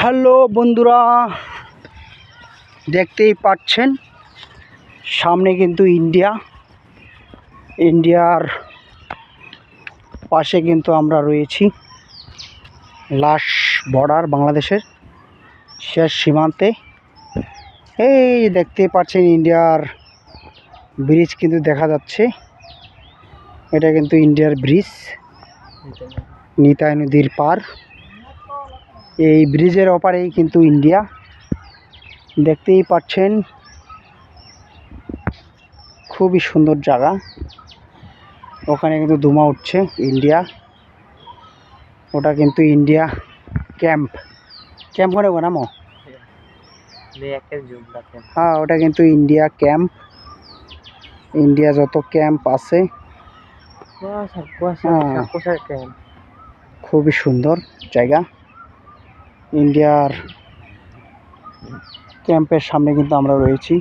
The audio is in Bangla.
হ্যালো বন্ধুরা, দেখতেই পাচ্ছেন সামনে কিন্তু ইন্ডিয়ার পাশে কিন্তু আমরা রয়েছি। লাস্ট বর্ডার বাংলাদেশের শেষ সীমান্তে। এই দেখতেই পাচ্ছেন ইন্ডিয়ার ব্রিজ কিন্তু দেখা যাচ্ছে। এটা কিন্তু ইন্ডিয়ার ব্রিজ, নিতাই নদীর পার। এই ব্রিজের ওপারেই কিন্তু ইন্ডিয়া, দেখতেই পাচ্ছেন। খুবই সুন্দর জায়গা। ওখানে কিন্তু ধোঁয়া উঠছে ইন্ডিয়া। ওটা কিন্তু ইন্ডিয়া ক্যাম্প করে নামো। হ্যাঁ, ওটা কিন্তু ইন্ডিয়া ক্যাম্প। ইন্ডিয়া যত ক্যাম্প আছে খুবই সুন্দর জায়গা। ইন্ডিয়ার ক্যাম্পের সামনে কিন্তু আমরা রয়েছি।